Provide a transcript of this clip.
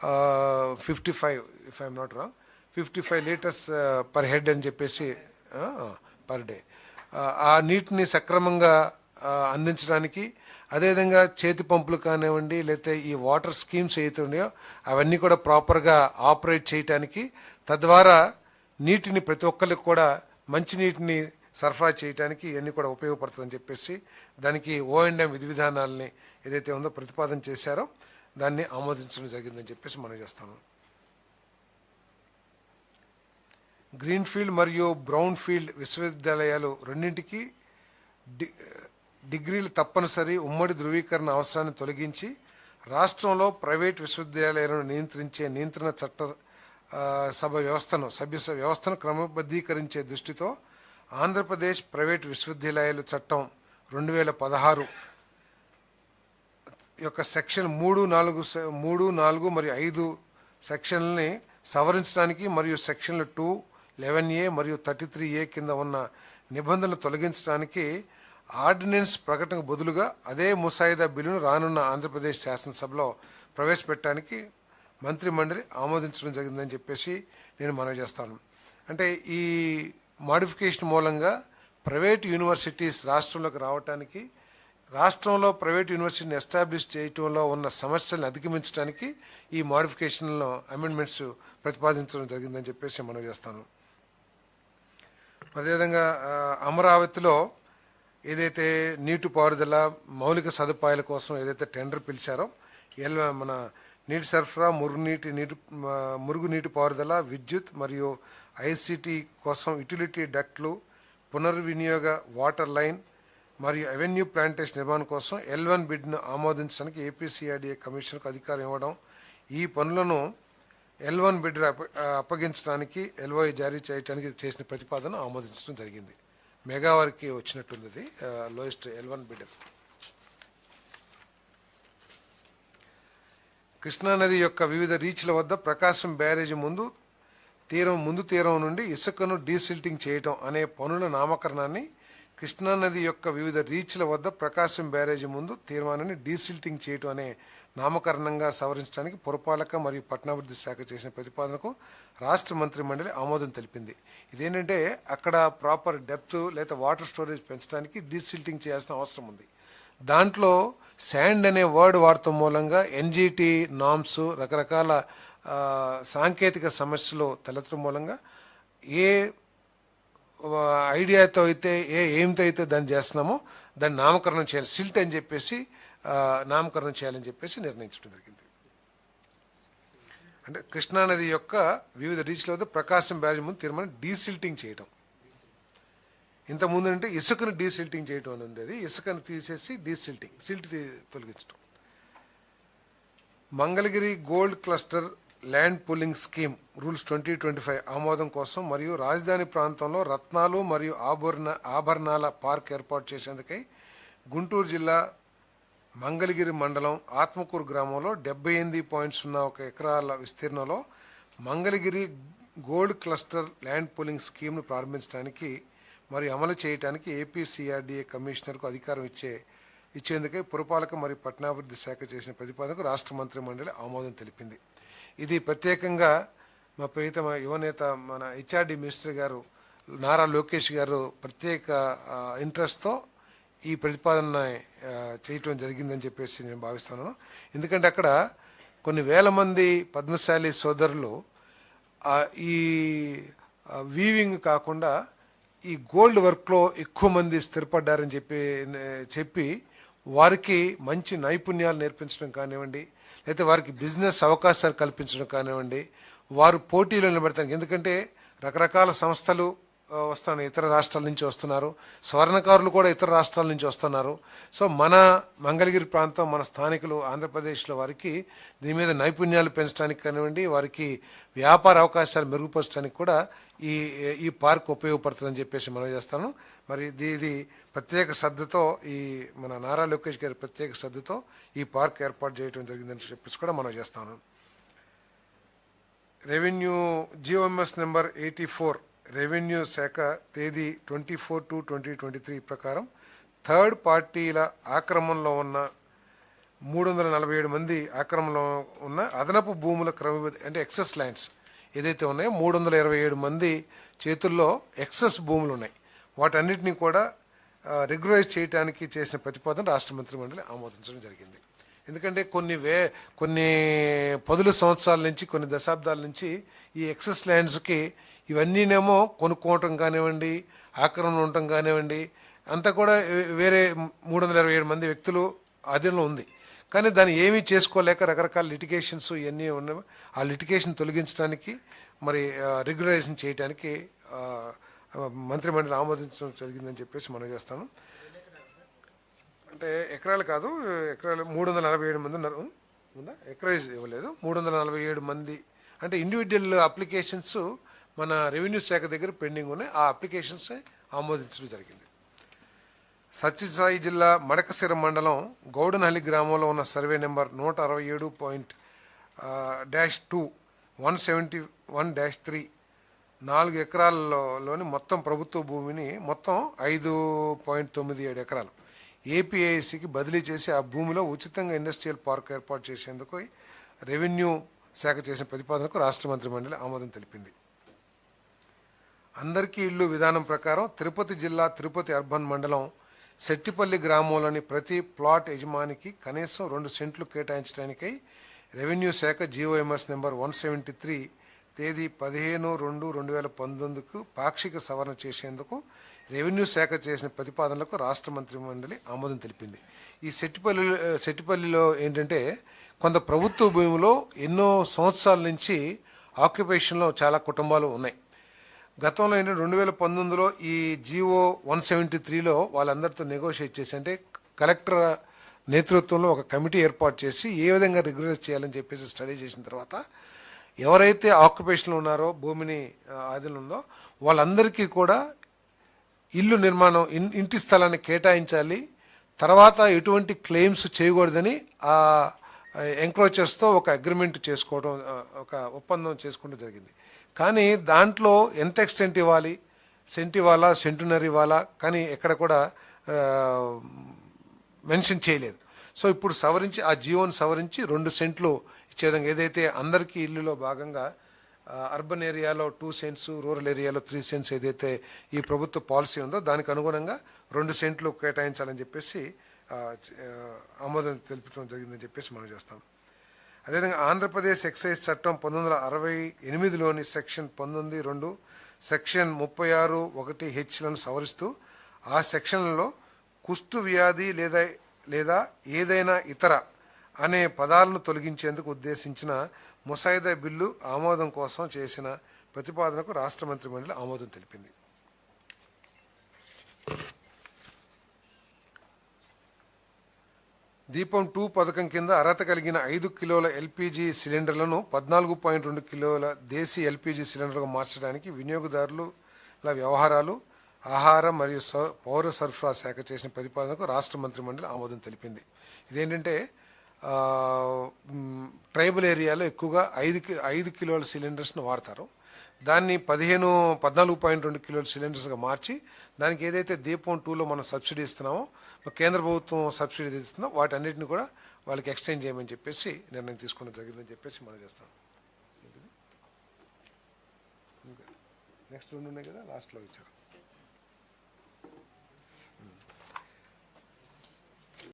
55, if I'm not wrong, 55 litres per head అని చెప్పేసి per day. ఆ నీటిని సక్రమంగా అందించడానికి, అదేవిధంగా చేతి పంపులు కానివ్వండి, లేకపోతే ఈ వాటర్ స్కీమ్స్ ఏవైతే ఉన్నాయో అవన్నీ కూడా ప్రాపర్గా ఆపరేట్ చేయడానికి, తద్వారా నీటిని ప్రతి ఒక్కరికి కూడా మంచి నీటిని సరఫరా చేయడానికి ఇవన్నీ కూడా ఉపయోగపడుతుందని చెప్పేసి దానికి O&M విధి విధానాలని ఏదైతే ఉందో ప్రతిపాదన చేశారో దాన్ని ఆమోదించడం జరిగిందని చెప్పేసి మనం చేస్తాము. గ్రీన్ ఫీల్డ్ మరియు బ్రౌన్ ఫీల్డ్ విశ్వవిద్యాలయాలు రెండింటికి డిగ్రీలు తప్పనిసరి ఉమ్మడి ధృవీకరణ అవసరాన్ని తొలగించి రాష్ట్రంలో ప్రైవేట్ విశ్వవిద్యాలయాలను నియంత్రించే నియంత్రణ చట్ట సభ్య వ్యవస్థను క్రమబద్ధీకరించే దృష్టితో ఆంధ్రప్రదేశ్ ప్రైవేట్ విశ్వవిద్యాలయాలు చట్టం 2016 యొక్క సెక్షన్ 3, 4 మరియు 5 సెక్షన్లని సవరించడానికి మరియు సెక్షన్లు 2, 11A మరియు 33A కింద ఉన్న నిబంధనలు తొలగించడానికి ఆర్డినెన్స్ ప్రకటనకు బదులుగా అదే ముసాయిదా బిల్లును రానున్న ఆంధ్రప్రదేశ్ శాసనసభలో ప్రవేశపెట్టడానికి మంత్రి మండలి ఆమోదించడం జరిగిందని చెప్పేసి నేను మనవి చేస్తాను. అంటే ఈ మోడిఫికేషన్ మూలంగా ప్రైవేట్ యూనివర్సిటీస్ రాష్ట్రంలోకి రావడానికి, రాష్ట్రంలో ప్రైవేట్ యూనివర్సిటీని ఎస్టాబ్లిష్ చేయటంలో ఉన్న సమస్యలను అధిగమించడానికి ఈ మోడిఫికేషన్లో అమెండ్మెంట్స్ ప్రతిపాదించడం జరిగిందని చెప్పేసి మనవి చేస్తాను. అదేవిధంగా అమరావతిలో ఏదైతే నీటిపారుదల మౌలిక సదుపాయాల కోసం ఏదైతే టెండర్ పిలిచారో మన నీటి సరఫరా, మురుగునీటి పారుదల, విద్యుత్ మరియు ICT కోసం యుటిలిటీ డక్ట్లు, పునర్వినియోగ వాటర్ లైన్ మరియు అవెన్యూ ప్లాంటేషన్ నిర్మాణం కోసం L1 బిడ్ను ఆమోదించడానికి APCRDA కమిషన్కు అధికారం ఇవ్వడం, ఈ పనులను L1 బిడ్ అప్పగించడానికి LOI జారీ చేయడానికి చేసిన ప్రతిపాదన ఆమోదించడం జరిగింది. మెగావారికి వచ్చినట్టుంది అది లోయెస్ట్ L1 బిడ్. కృష్ణానది యొక్క వివిధ రీచ్ల వద్ద ప్రకాశం బ్యారేజీ ముందు తీరం నుండి ఇసుకను డీసిల్టింగ్ చేయటం అనే పనుల నామకరణాన్ని కృష్ణానది యొక్క వివిధ రీచ్ల వద్ద ప్రకాశం బ్యారేజీ ముందు తీర్మానాన్ని డీసిల్టింగ్ చేయటం అనే నామకరణంగా సవరించడానికి పురపాలక మరియు పట్టణాభివృద్ధి శాఖ చేసిన ప్రతిపాదనకు రాష్ట్ర మంత్రి మండలి ఆమోదం తెలిపింది. ఇదేంటంటే అక్కడ ప్రాపర్ డెప్త్ లేదా వాటర్ స్టోరేజ్ పెంచడానికి డీసిల్టింగ్ చేయాల్సిన అవసరం ఉంది. దాంట్లో శాండ్ అనే వర్డ్ వాడటం మూలంగా NGT నామ్స్, రకరకాల సాంకేతిక సమస్యలు తలెత్తడం మూలంగా ఏ ఐడియాతో అయితే ఎయిమ్తో అయితే దాన్ని చేస్తున్నామో దాన్ని నామకరణం చేయాలి, సిల్ట్ అని చెప్పేసి నామకరణం చేయాలని చెప్పేసి నిర్ణయించడం జరిగింది. అంటే కృష్ణానది యొక్క వివిధ రీచ్ల వద్ద ప్రకాశం బ్యారేజ్ ముందు తీర్మానం డీసిల్టింగ్ చేయటం. ఇంతకుముందు అంటే ఇసుకను డీసిల్టింగ్ చేయటం అని ఉండేది, ఇసుకను తీసేసి సిల్ట్ తొలగించడం. Mangalagiri gold cluster land pooling scheme rules 2025 ఆమోదం కోసం మరియు రాజధాని ప్రాంతంలో రత్నాలు మరియు ఆభరణాల పార్క్ ఏర్పాటు చేసేందుకై గుంటూరు జిల్లా మంగళగిరి మండలం ఆత్మకూరు గ్రామంలో 78.01 ఎకరాల విస్తీర్ణంలో Mangalagiri gold cluster land pooling స్కీమ్ను ప్రారంభించడానికి మరియు అమలు చేయడానికి APCRDA కమిషనర్కు అధికారం ఇచ్చేందుకై పురపాలక మరియు పట్టణాభివృద్ధి శాఖ చేసిన ప్రతిపాదనకు రాష్ట్ర మంత్రి మండలి ఆమోదం తెలిపింది. ఇది ప్రత్యేకంగా మా ప్రియతమ యువనేత మన HRD మినిస్టర్ గారు నారా లోకేష్ గారు ప్రత్యేక ఇంట్రెస్ట్తో ఈ ప్రతిపాదన చేయటం జరిగిందని చెప్పేసి నేను భావిస్తున్నాను. ఎందుకంటే అక్కడ కొన్ని వేల మంది పద్మశాలి సోదరులు ఈ వీవింగ్ కాకుండా ఈ గోల్డ్ వర్క్లో ఎక్కువ మంది స్థిరపడ్డారని చెప్పి వారికి మంచి నైపుణ్యాలు నేర్పించడం కానివ్వండి, లేకపోతే వారికి బిజినెస్ అవకాశాలు కల్పించడం కానివ్వండి, వారు పోటీలో నిలబడతారు. ఎందుకంటే రకరకాల సంస్థలు వస్తున్నాయి, ఇతర రాష్ట్రాల నుంచి వస్తున్నారు, స్వర్ణకారులు కూడా ఇతర రాష్ట్రాల నుంచి వస్తున్నారు. సో మన మంగళగిరి ప్రాంతం, మన స్థానికులు ఆంధ్రప్రదేశ్లో వారికి దీని మీద నైపుణ్యాలు పెంచడానికి కానివ్వండి, వారికి వ్యాపార అవకాశాలు మెరుగుపరచడానికి కూడా ఈ పార్క్ ఉపయోగపడుతుందని చెప్పేసి మనం చేస్తాను. మరి ఇది ప్రత్యేక శ్రద్ధతో మన నారా లోకేష్ గారి ప్రత్యేక శ్రద్ధతో ఈ పార్క్ ఏర్పాటు చేయడం జరిగిందని చెప్పేసి కూడా మనం చేస్తాను. రెవెన్యూ GOMS నెంబర్ 84 రెవెన్యూ శాఖ తేదీ 24/2/2023 ప్రకారం థర్డ్ పార్టీల ఆక్రమణలో ఉన్న 347 మంది ఆక్రమణలో ఉన్న అదనపు భూముల అంటే ఎక్సెస్ ల్యాండ్స్ ఏదైతే ఉన్నాయో 327 మంది చేతుల్లో ఎక్సెస్ భూములు ఉన్నాయి. వాటన్నిటినీ కూడా రెగ్యులరైజ్ చేయడానికి చేసిన ప్రతిపాదన రాష్ట్ర మంత్రి మండలి ఆమోదించడం జరిగింది. ఎందుకంటే కొన్ని పదుల సంవత్సరాల నుంచి కొన్ని దశాబ్దాల నుంచి ఈ ఎక్సెస్ ల్యాండ్స్కి ఇవన్నీనేమో కొనుక్కోవటం కానివ్వండి, ఆక్రమణ ఉండటం కానివ్వండి, అంతా కూడా వేరే 327 మంది వ్యక్తులు ఆధీనంలో ఉంది. కానీ దాన్ని ఏమీ చేసుకోలేక రకరకాల లిటిగేషన్స్ ఇవన్నీ ఉన్నాయి. ఆ లిటిగేషన్ తొలగించడానికి మరి రెగ్యులరైజేషన్ చేయడానికి మంత్రిమండలి ఆమోదించడం జరిగిందని చెప్పేసి మనం చేస్తాను. అంటే ఎకరాలు కాదు, ఎకరాలు 347 మంది ఉన్నారు. ఉందా? ఎకరైజ్ ఇవ్వలేదు. 347 మంది అంటే ఇండివిజువల్ అప్లికేషన్స్ మన రెవెన్యూ శాఖ దగ్గర పెండింగ్ ఉన్నాయి. ఆ అప్లికేషన్స్ ఆమోదించడం జరిగింది. సత్యసాయి జిల్లా మడకశిర మండలం గౌడనహల్లి గ్రామంలో ఉన్న సర్వే నెంబర్ 167.-2 171-3 4 ఎకరాలలోని మొత్తం ప్రభుత్వ భూమిని మొత్తం 5.97 ఎకరాలు ఏపీఐసికి బదిలీ చేసి ఆ భూమిలో ఉచితంగా ఇండస్ట్రియల్ పార్క్ ఏర్పాటు చేసేందుకు రెవెన్యూ శాఖ చేసిన ప్రతిపాదనకు రాష్ట్ర మంత్రి మండలి ఆమోదం తెలిపింది. అందరికీ ఇల్లు విధానం ప్రకారం తిరుపతి జిల్లా తిరుపతి అర్బన్ మండలం సెట్టిపల్లి గ్రామంలోని ప్రతి ప్లాట్ యజమానికి కనీసం 2 సెంట్లు కేటాయించడానికై రెవెన్యూ శాఖ జీఓఎంఎస్ నెంబర్ 173 తేదీ 15/2/2019కు పాక్షిక సవరణ చేసేందుకు రెవెన్యూ శాఖ చేసిన ప్రతిపాదనలకు రాష్ట్ర మంత్రి మండలి ఆమోదం తెలిపింది. ఈ సెట్టిపల్లిలో ఏంటంటే కొంత ప్రభుత్వ భూమిలో ఎన్నో సంవత్సరాల నుంచి ఆక్యుపేషన్లో చాలా కుటుంబాలు ఉన్నాయి. గతంలో ఏంటంటే 2019లో ఈ జీవో 173లో వాళ్ళందరితో నెగోషియేట్ చేసి, అంటే కలెక్టర్ నేతృత్వంలో ఒక కమిటీ ఏర్పాటు చేసి ఏ విధంగా రెగ్యులరైజ్ చేయాలని చెప్పేసి స్టడీ చేసిన తర్వాత ఎవరైతే ఆక్యుపేషన్లో ఉన్నారో భూమిని ఆధీనంలో ఉందో వాళ్ళందరికీ కూడా ఇల్లు నిర్మాణం ఇంటి స్థలాన్ని కేటాయించాలి, తర్వాత ఎటువంటి క్లెయిమ్స్ చేయకూడదని ఆ ఎంక్రోచర్స్తో ఒక అగ్రిమెంట్ చేసుకోవడం, ఒక ఒప్పందం చేసుకోవడం జరిగింది. కానీ దాంట్లో ఎంత ఎక్స్టెంట్ ఇవ్వాలి, సెంట్ ఇవ్వాలా, సెంటునర్ ఇవ్వాలా, కానీ ఎక్కడ కూడా మెన్షన్ చేయలేదు. సో ఇప్పుడు సవరించి ఆ జీవోని సవరించి 2 సెంట్లు ఇచ్చే విధంగా, ఏదైతే అందరికీ ఇల్లులో భాగంగా అర్బన్ ఏరియాలో 2 సెంట్స్, రూరల్ ఏరియాలో 3 సెంట్స్ ఏదైతే ఈ ప్రభుత్వ పాలసీ ఉందో దానికి అనుగుణంగా 2 సెంట్లు కేటాయించాలని చెప్పేసి ఆమోదం తెలిపడం జరిగిందని చెప్పేసి మనం చేస్తాం. అదేవిధంగా ఆంధ్రప్రదేశ్ ఎక్సైజ్ చట్టం 1968లోని సెక్షన్ 19(2), సెక్షన్ 36(1)Hలను సవరిస్తూ ఆ సెక్షన్లలో కుష్టు వ్యాధి లేదా ఏదైనా ఇతర అనే పదాలను తొలగించేందుకు ఉద్దేశించిన ముసాయిదా బిల్లు ఆమోదం కోసం చేసిన ప్రతిపాదనకు రాష్ట్ర మంత్రి మండలి ఆమోదం తెలిపింది. దీపం 2 పథకం కింద అర్హత కలిగిన 5 కిలోల ఎల్పీజీ సిలిండర్లను 14.2 కిలోల దేశీ ఎల్పీజీ సిలిండర్గా మార్చడానికి వినియోగదారుల వ్యవహారాలు, ఆహార మరియు పౌర సరఫరా శాఖ చేసిన ప్రతిపాదనకు రాష్ట్ర మంత్రి మండలి ఆమోదం తెలిపింది. ఇదేంటంటే ట్రైబల్ ఏరియాలో ఎక్కువగా 5 కిలోల సిలిండర్స్ను వాడతారు. దాన్ని 14.2 కిలోల సిలిండర్స్గా మార్చి దానికి ఏదైతే దీపం 2లో మనం సబ్సిడీ ఇస్తున్నామో, కేంద్ర ప్రభుత్వం సబ్సిడీ ఇస్తుందో వాటన్నిటిని కూడా వాళ్ళకి ఎక్స్టెండ్ చేయమని చెప్పేసి నిర్ణయం తీసుకోవడం జరిగిందని చెప్పేసి మనం చేస్తాం. నెక్స్ట్ 2 ఉన్నాయి కదా, లాస్ట్లో ఇచ్చారు.